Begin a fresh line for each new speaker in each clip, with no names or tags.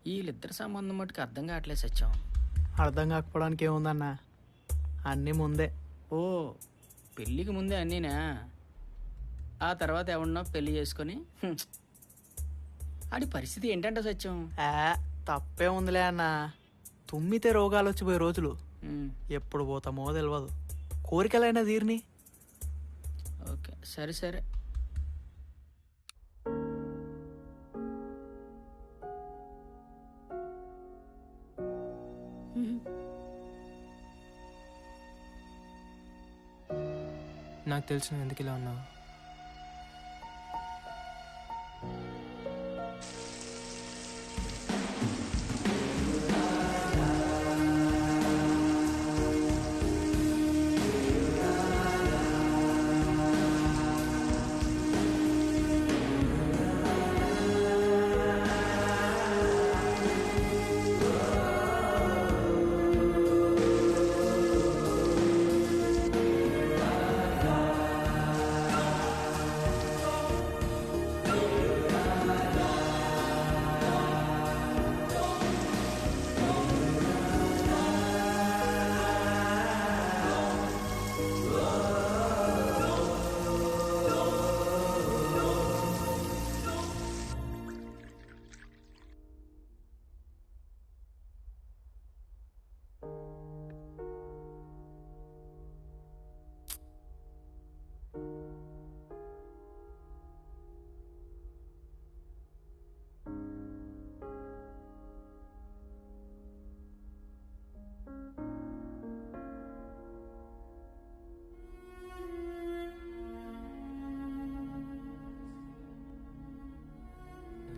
వీళ్ళిద్దరి సంబంధం మటుకు అర్థం కావట్లేదు సత్యం.
అర్థం కాకపోవడానికి ఏముందన్నా, అన్నీ ముందే.
ఓ పెళ్ళికి ముందే అన్నీనా? ఆ తర్వాత ఎవడన్నా పెళ్లి చేసుకొని ఆడి పరిస్థితి ఏంటంటే సత్యం?
తప్పే ఉందిలే అన్న, తుమ్మితే రోగాలు వచ్చిపోయే రోజులు
ఉమ్,
ఎప్పుడు పోతామో తెలియదు. కోరికలైనా తీరిని.
ఓకే సరే సరే.
నాకు తెలిసిన ఎందుకు ఇలా ఉన్నావు?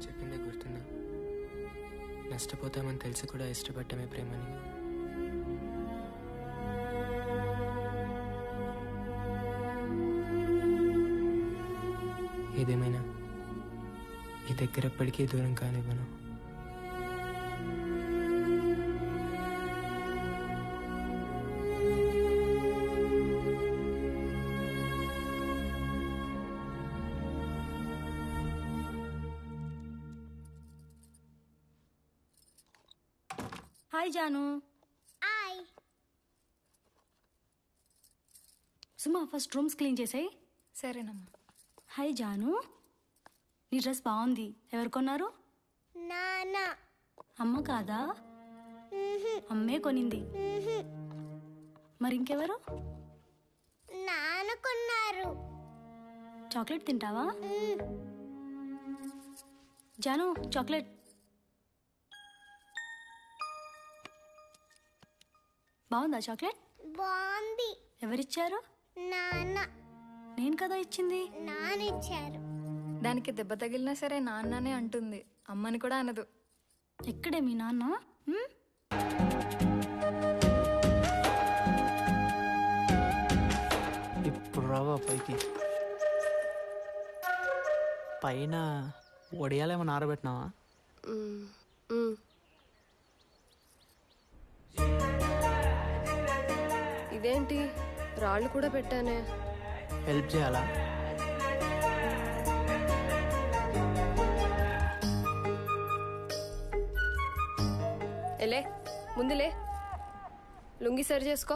చెప్పిందే గుర్తుందా? నష్టపోతామని తెలిసి కూడా ఇష్టపడటమే ప్రేమని. ఏదేమైనా ఈ దగ్గర ఎప్పటికీ దూరం కానివ్వను.
హాయ్ జాను.
హాయ్.
సుమా ఫస్ట్ రూమ్స్ క్లీన్ చేసాయి.
సరేనమ్మా.
హాయ్ జాను, నీ డ్రెస్ బాగుంది. ఎవరు కొన్నారు?
నాన్న.
అమ్మ కాదా? అమ్మే కొనింది. మరి ఇంకెవరు?
నాన్న కొన్నారు.
చాక్లెట్ తింటావా? జాను చాక్లెట్. బాగుందా చాక్లెట్?
బాగుంది.
ఎవరిచ్చారు?
నాన్న.
నేను కదా ఇచ్చింది.
నాన్న ఇచ్చారు.
దానికి దెబ్బ తగిలినా సరే నాన్ననే అంటుంది, అమ్మని కూడా అనదు.
ఎక్కడే మీ నాన్న?
ఇప్పుడు రావా పైకి? పైన వడియాలేమో ఆరబెట్టినావా?
ఇదేంటి రాళ్ళు కూడా పెట్టానే?
హెల్ప్ చేయాలా?
ఎలే ముందులే, లుంగి సరి చేసుకో.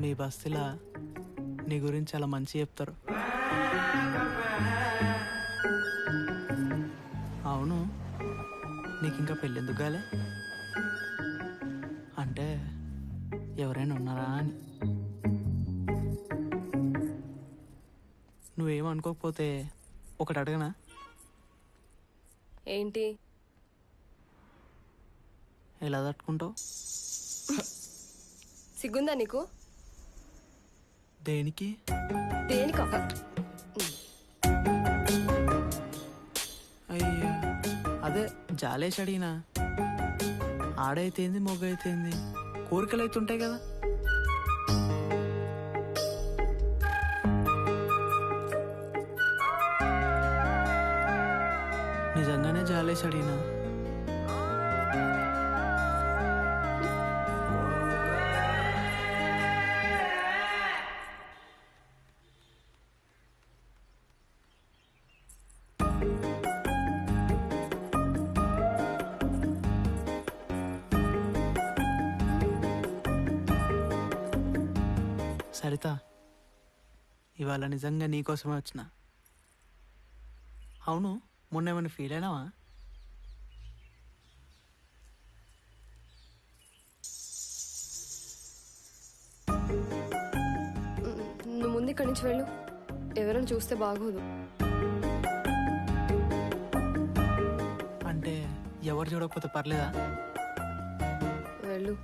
మీ బస్తీలా నీ గురించి చాలా మంచి చెప్తారు. అవును, నీకు ఇంకా పెళ్ళెందుకు కాలే? అంటే ఎవరైనా ఉన్నారా అని. నువ్వేమనుకోకపోతే ఒకటి అడగనా?
ఏంటి?
ఎలా తట్టుకుంటావు?
సిగ్గుందా నీకు?
దేనికి?
దేనికా?
అయ్యా, అదే జాలేసి అడిగినా. ఆడైతేంది మొగ్గైతేంది, కోరికలు అయితే ఉంటాయి కదా. నిజంగానే జాలేసి అడిగినా. సరిత, ఇవాళ నిజంగా నీకోసమే వచ్చిన. అవును, మొన్న ఏమైనా ఫీల్ అయినావా?
నువ్వు ముందు ఇక్కడి నుంచి వెళ్ళు. ఎవరైనా చూస్తే బాగోదు.
అంటే ఎవరు చూడకపోతే పర్లేదా?
వెళ్ళు.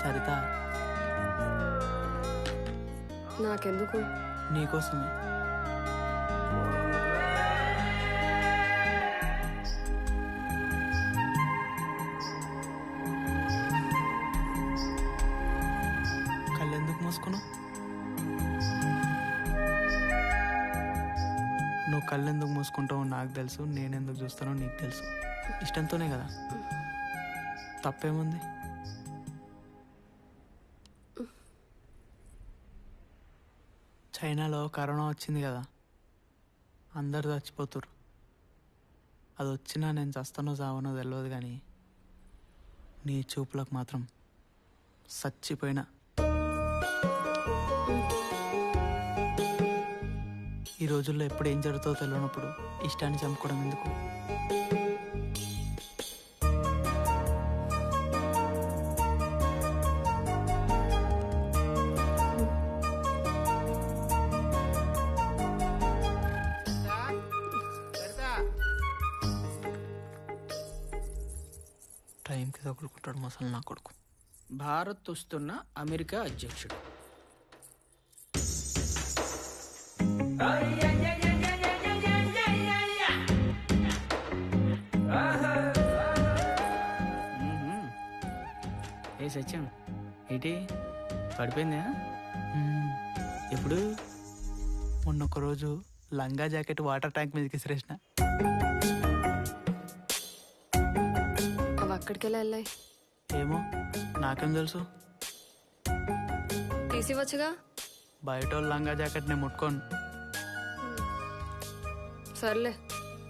సరిత,
నాకెందుకు?
నీకోసమే. కళ్ళెందుకు మూసుకున్నావు? నువ్వు కళ్ళెందుకు మూసుకుంటావో నాకు తెలుసు, నేనెందుకు చూస్తానో నీకు తెలుసు. ఇష్టంతోనే కదా, తప్పేముంది? చైనాలో కరోనా వచ్చింది కదా, అందరు చచ్చిపోతురు. అది వచ్చినా నేను చస్తానో చావనో తెలియదు, కానీ నీ చూపులకు మాత్రం చచ్చిపోయినా. ఈ రోజుల్లో ఎప్పుడు ఏం జరుగుతుందో తెలియనప్పుడు ఇష్టాన్ని చంపుకోవడం ఎందుకు? టైంకి తగులుకుంటాడు మసలు నా కొడుకు.
భారత్ వస్తున్న అమెరికా అధ్యక్షుడు. మ్మ్. ఏ సత్యం, ఏంటి పడిపోయిందా? ఎప్పుడు?
మొన్న ఒక రోజు లంగా జాకెట్ వాటర్ ట్యాంక్ మీదకి విసిరేసిన.
అవి అక్కడికి వెళ్ళాయి.
ఏమో, నాకేం తెలుసు?
తీసివచ్చుగా.
బయట వాళ్ళు లంగా జాకెట్ నేను ముట్టుకోను.
సర్లే,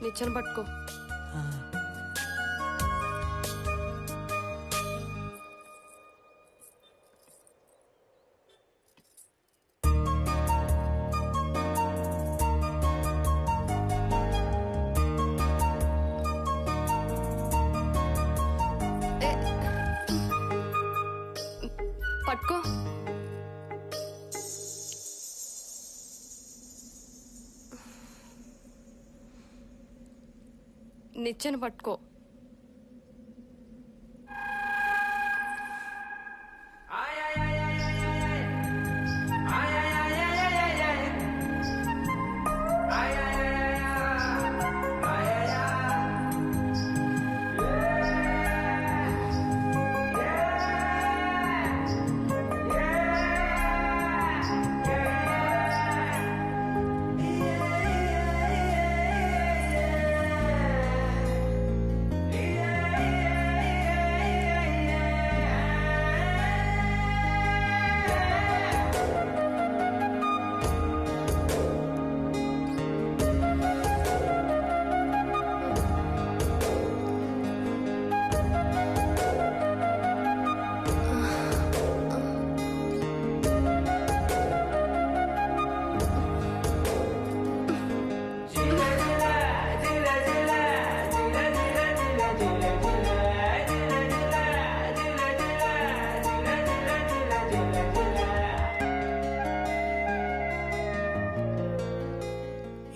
నిచ్చెన పట్టుకో. ఏ, పట్టుకో. నిచ్చెన పట్టుకో.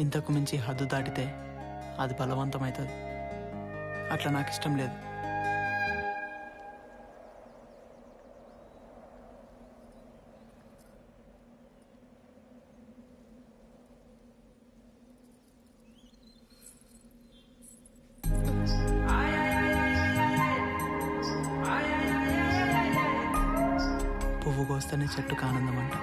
ఇంతకు మించి హద్దు దాటితే అది బలవంతమవుతుంది. అట్లా నాకు ఇష్టం లేదు. పువ్వు కోస్తేనే చెట్టుకు ఆనందం అంట.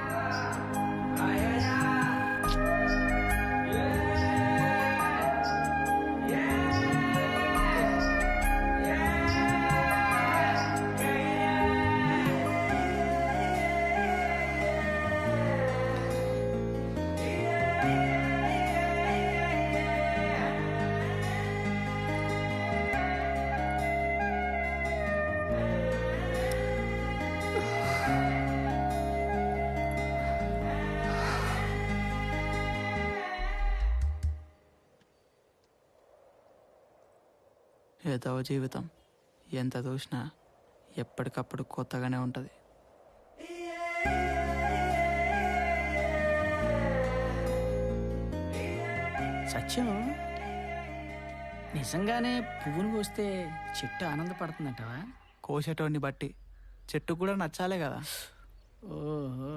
ఏదో జీవితం ఎంత చూసినా ఎప్పటికప్పుడు కొత్తగానే ఉంటుంది.
సత్యం నిజంగానే పువ్వును కోస్తే చెట్టు ఆనందపడుతుందంటవా?
కోసేటోడిని బట్టి చెట్టు కూడా నచ్చాలే కదా.
ఓహో